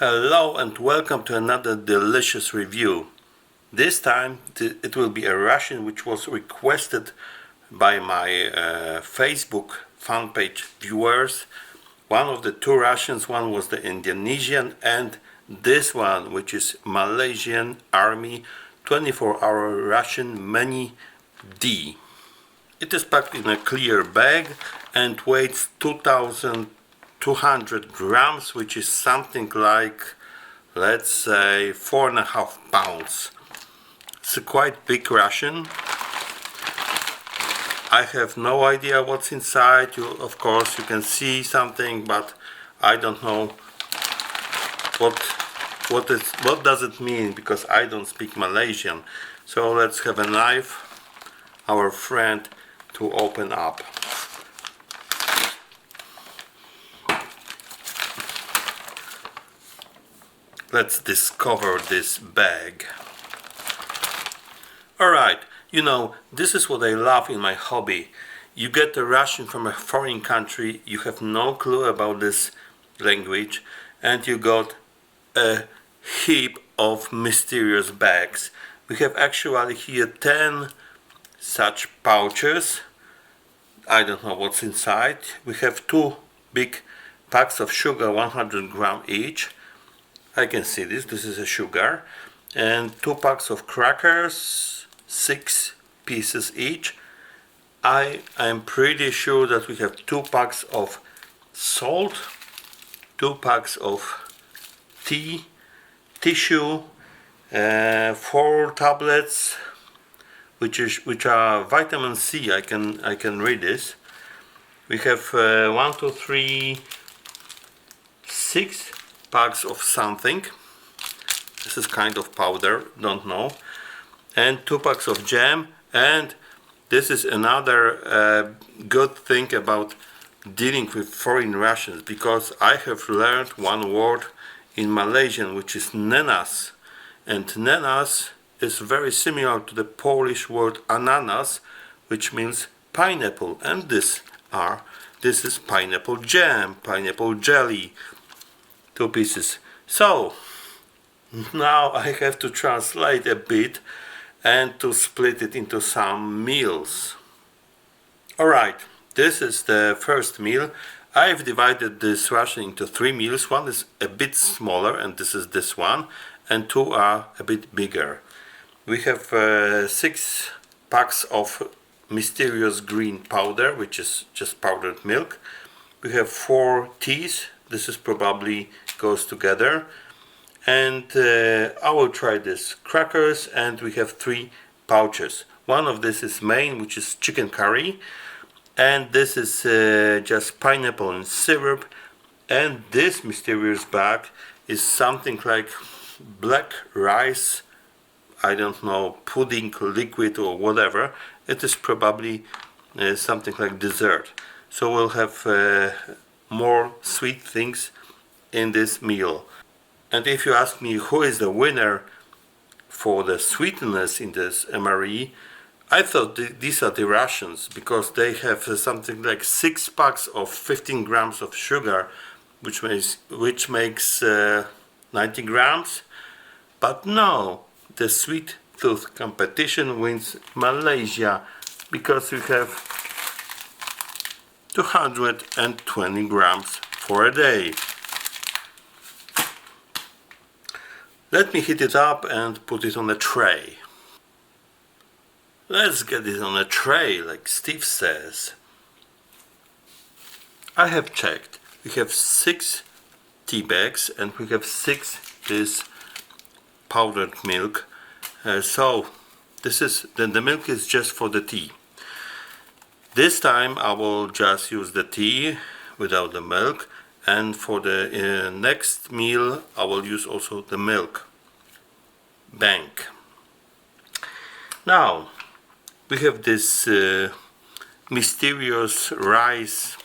Hello and welcome to another delicious review. This time it will be a ration which was requested by my Facebook fan page viewers. One of the two rations, one was the Indonesian and this one, which is Malaysian Army 24-hour ration Mini D. It is packed in a clear bag and weighs 2,200 grams, which is something like, let's say, 4.5 pounds. It's a quite big ration. I have no idea what's inside. Of course you can see something, but I don't know what does it mean, because I don't speak Malaysian. So let's have a knife, our friend, to open up. Let's discover this bag. Alright, this is what I love in my hobby. You get a ration from a foreign country, you have no clue about this language, and you got a heap of mysterious bags. We have actually here 10 such pouches. I don't know what's inside. We have 2 big packs of sugar, 100 grams each. I can see this is a sugar. And 2 packs of crackers, 6 pieces each. I am pretty sure that we have 2 packs of salt, 2 packs of tissue, 4 tablets, which are vitamin C. I can read this. We have 1, 2, 3, 6 packs of something. This is kind of powder, don't know. And 2 packs of jam. And this is another good thing about dealing with foreign rations, because I have learned one word in Malaysian, which is nenas. And nenas is very similar to the Polish word ananas, which means pineapple. And this is pineapple jam, pineapple jelly, 2 pieces. So now I have to translate a bit and to split it into some meals. Alright, this is the first meal. I've divided this ration into 3 meals. One is a bit smaller, and this is this one, and 2 are a bit bigger. We have 6 packs of mysterious green powder, which is just powdered milk. We have 4 teas. This is probably goes together. And I will try this crackers, and we have 3 pouches. One of this is main, which is chicken curry, and this is just pineapple and syrup. And this mysterious bag is something like black rice, I don't know, pudding, liquid or whatever. It is probably something like dessert. So we'll have more sweet things in this meal. And if you ask me who is the winner for the sweetness in this MRE, I thought these are the rations, because they have something like 6 packs of 15 grams of sugar, which makes 90 grams. But no, the sweet tooth competition wins Malaysia, because we have 220 grams for a day. Let me heat it up and put it on a tray. Let's get it on a tray, like Steve says. I have checked. We have 6 tea bags, and we have 6 this powdered milk. So this is the milk is just for the tea. This time I will just use the tea without the milk, and for the next meal I will use also the milk bank. Now we have this mysterious rice.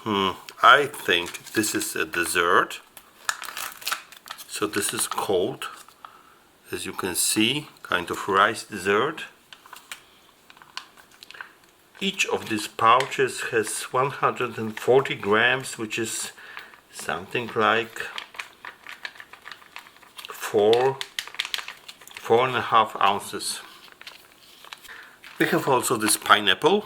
I think this is a dessert. So this is cold, as you can see, kind of rice dessert. Each of these pouches has 140 grams, which is something like 4.5 ounces. We have also this pineapple.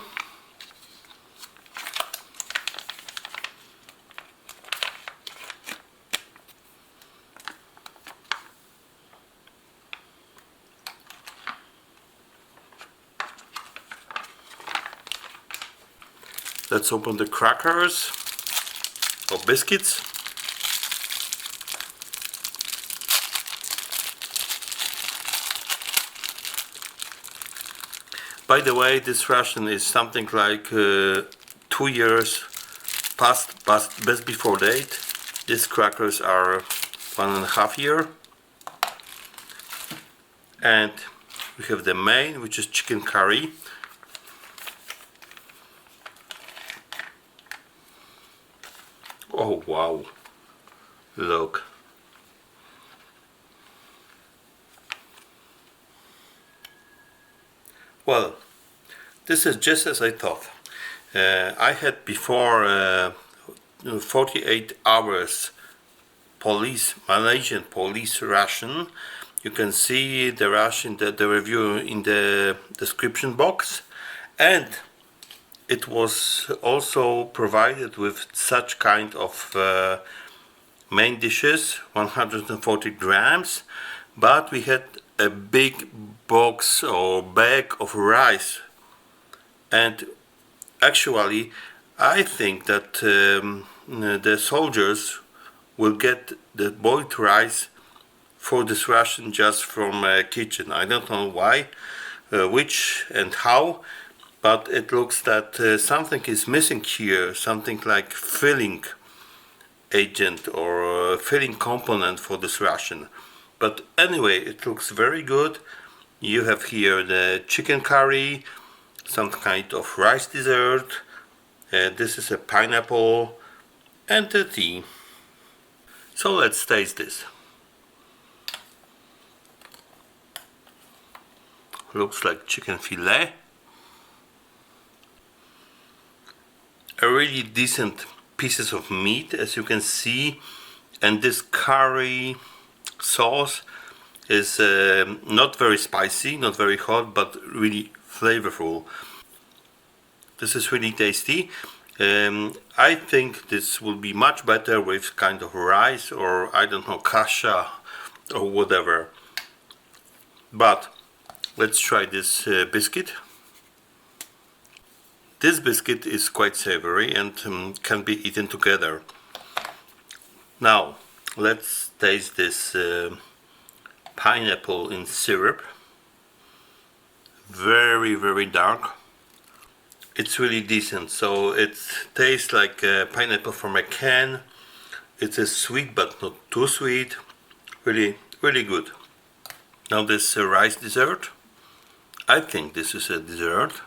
Let's open the crackers or biscuits. By the way, this ration is something like 2 years past best before date. These crackers are 1.5 years. And we have the main, which is chicken curry. Oh wow, look. Well, this is just as I thought. I had before 48 hours Malaysian police ration. You can see the ration, the review in the description box, and it was also provided with such kind of main dishes, 140 grams, but we had a big box or bag of rice, and actually I think that the soldiers will get the boiled rice for this ration just from kitchen. I don't know why, which and how, but it looks that something is missing here, something like filling agent or filling component for this ration. But anyway, it looks very good. You have here the chicken curry, some kind of rice dessert, this is a pineapple, and the tea. So let's taste this. Looks like chicken fillet. A really decent pieces of meat, as you can see, and this curry sauce is not very spicy, not very hot, but really flavorful. This is really tasty. I think this will be much better with kind of rice or I don't know, kasha or whatever. But let's try this biscuit. This biscuit is quite savory and can be eaten together. Now let's taste this pineapple in syrup. Very dark. It's really decent, so it tastes like pineapple from a can. It is sweet but not too sweet. Really good. Now this rice dessert. I think this is a dessert.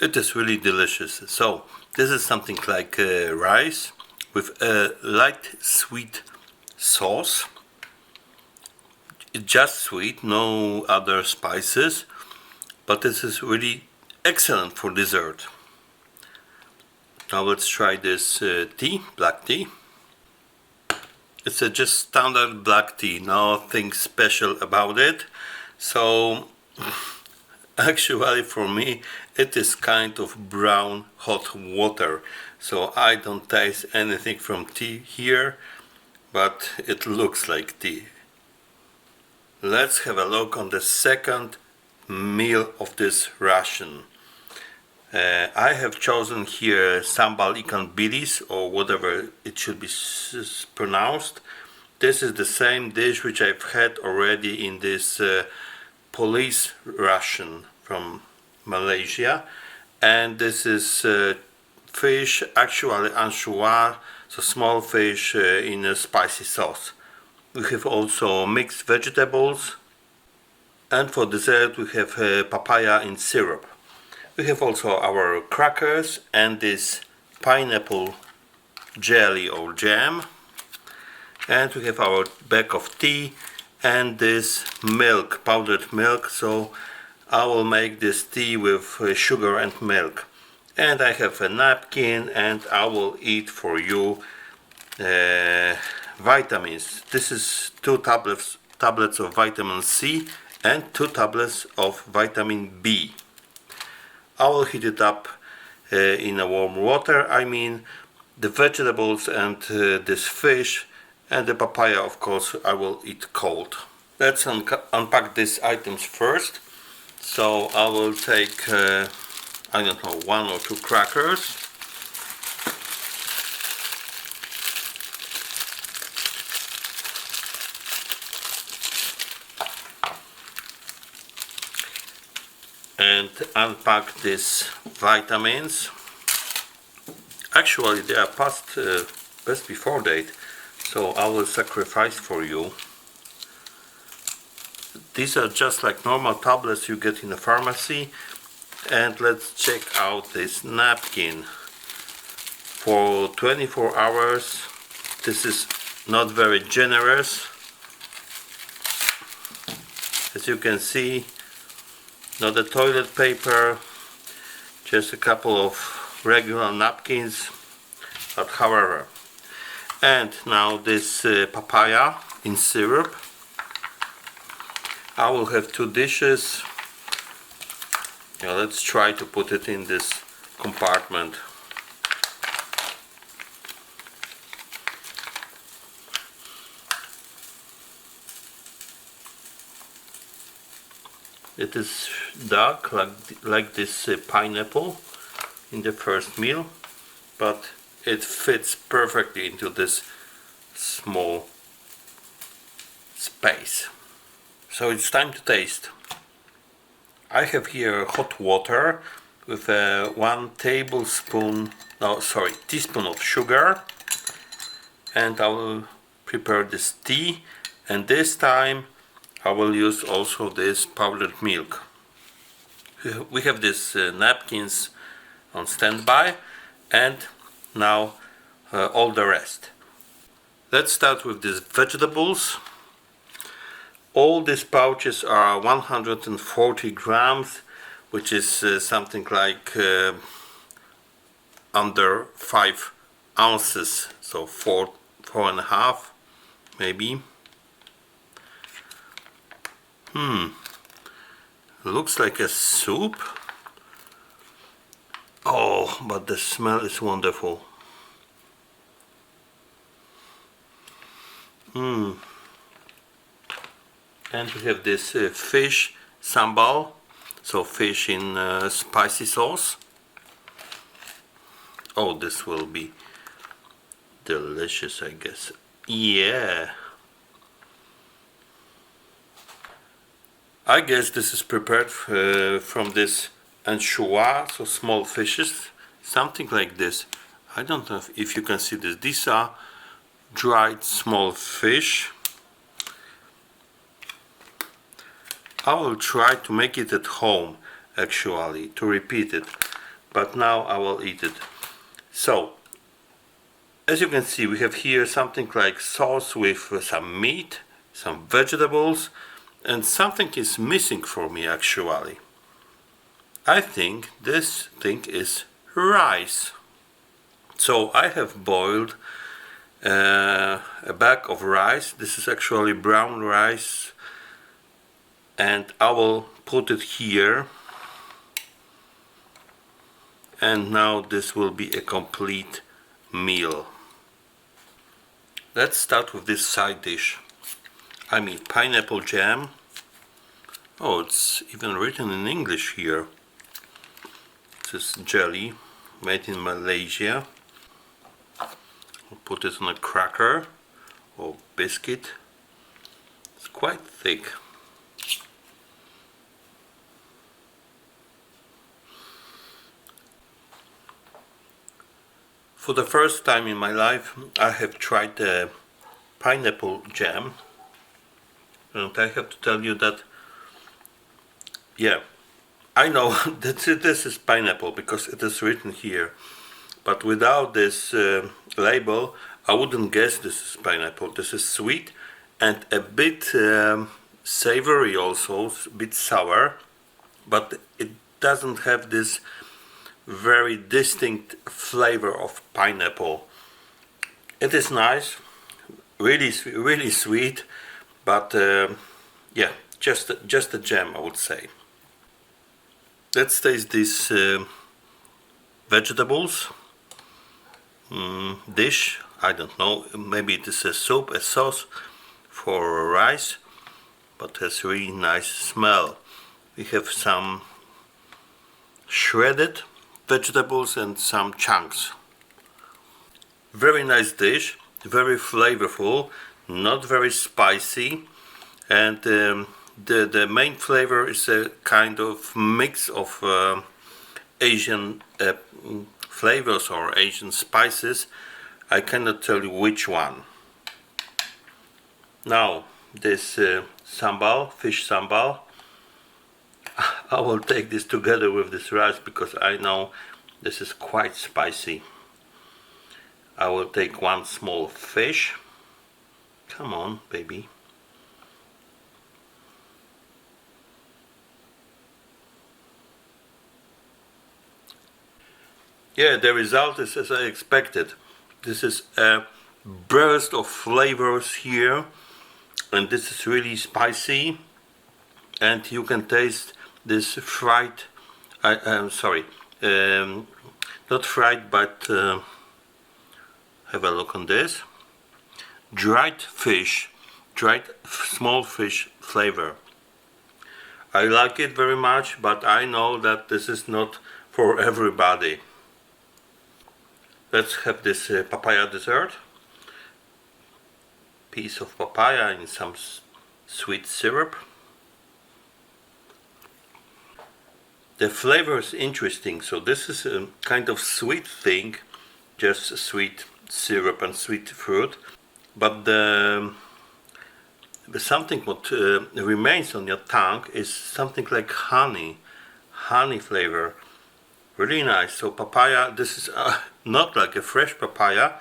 It is really delicious. So this is something like rice with a light sweet sauce. It's just sweet, no other spices, but this is really excellent for dessert. Now let's try this tea, black tea. It's a just standard black tea, nothing special about it. So actually for me it is kind of brown hot water, so I don't taste anything from tea here, but it looks like tea. Let's have a look on the second meal of this ration. I have chosen here Sambal ikan bilis, or whatever it should be pronounced. This is the same dish which I've had already in this police ration from Malaysia, and this is fish, actually anchois, so small fish in a spicy sauce. We have also mixed vegetables, and for dessert we have papaya in syrup. We have also our crackers and this pineapple jelly or jam, and we have our bag of tea and this milk, powdered milk, so I will make this tea with sugar and milk. And I have a napkin and I will eat for you vitamins. This is 2 tablets of vitamin C and 2 tablets of vitamin B. I will heat it up in a warm water. I mean the vegetables and this fish and the papaya, of course, I will eat cold. Let's unpack these items first. So I will take, I don't know, 1 or 2 crackers. And unpack these vitamins. Actually, they are past best before date, so I will sacrifice for you. These are just like normal tablets you get in the pharmacy. And let's check out this napkin. For 24 hours, this is not very generous. As you can see, not a toilet paper, just a couple of regular napkins, but however. And now this papaya in syrup. I will have 2 dishes. Now let's try to put it in this compartment. It is dark like this pineapple in the first meal, but it fits perfectly into this small space. So it's time to taste. I have here hot water with 1 teaspoon of sugar, and I will prepare this tea, and this time I will use also this powdered milk. We have these napkins on standby, and now all the rest. Let's start with these vegetables. All these pouches are 140 grams, which is something like under 5 ounces, so 4.5 maybe. Looks like a soup. Oh, but the smell is wonderful. And we have this fish sambal, so fish in spicy sauce. Oh, this will be delicious, I guess. Yeah. I guess this is prepared from this anchois, so small fishes, something like this. I don't know if you can see this. These are dried small fish. I will try to make it at home, actually, to repeat it, but now I will eat it. So, as you can see, we have here something like sauce with some meat, some vegetables, and something is missing for me actually. I think this thing is rice. So I have boiled a bag of rice. This is actually brown rice, and I will put it here. And now this will be a complete meal. Let's start with this side dish. I mean pineapple jam. Oh, it's even written in English here. This is jelly made in Malaysia. I'll put it on a cracker or biscuit. It's quite thick. For the first time in my life, I have tried the pineapple jam. And I have to tell you that, yeah, I know that this is pineapple because it is written here. But without this label, I wouldn't guess this is pineapple. This is sweet and a bit savory also, a bit sour. But it doesn't have this very distinct flavor of pineapple. It is nice, really sweet, but yeah, just a gem, I would say. Let's taste these vegetables dish. I don't know, maybe it is a soup, a sauce for rice, but has really nice smell. We have some shredded vegetables and some chunks. Very nice dish, very flavorful, not very spicy, and the main flavor is a kind of mix of Asian flavors or Asian spices. I cannot tell you which one. Now this sambal, fish sambal, I will take this together with this rice because I know this is quite spicy. I will take one small fish. Come on, baby. Yeah, the result is as I expected. This is a burst of flavors here, and this is really spicy, and you can taste this fried, sorry, not fried, but have a look on this, dried fish, dried small fish flavor. I like it very much, but I know that this is not for everybody. Let's have this papaya dessert. Piece of papaya in some sweet syrup. The flavor is interesting. So this is a kind of sweet thing, just sweet syrup and sweet fruit. But something what remains on your tongue is something like honey flavor. Really nice. So papaya, this is not like a fresh papaya,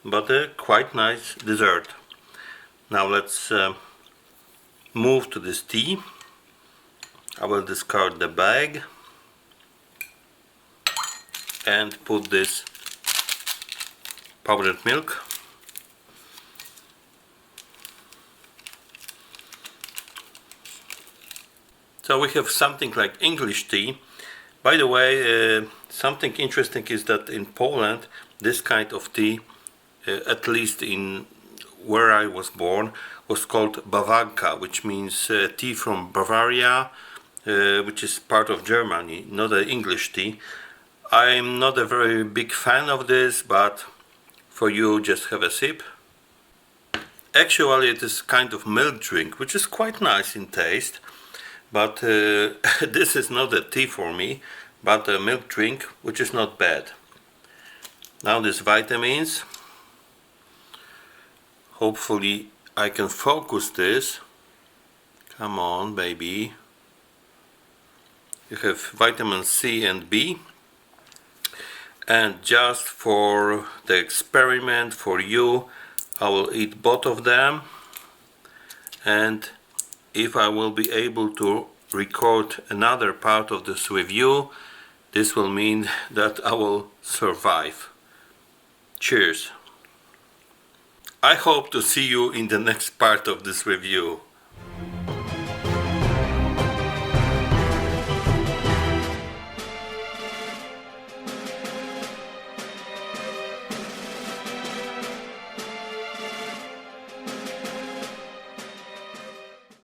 but a quite nice dessert. Now let's move to this tea. I will discard the bag and put this powdered milk. So we have something like English tea. By the way, something interesting is that in Poland, this kind of tea, at least in where I was born, was called Bawarka, which means tea from Bavaria, which is part of Germany, not an English tea. I'm not a very big fan of this, but for you, just have a sip. Actually, it is kind of milk drink, which is quite nice in taste. But this is not a tea for me, but a milk drink, which is not bad. Now these vitamins. Hopefully I can focus this. Come on, baby. You have vitamin C and B. And just for the experiment, for you, I will eat both of them. And if I will be able to record another part of this review, this will mean that I will survive. Cheers! I hope to see you in the next part of this review.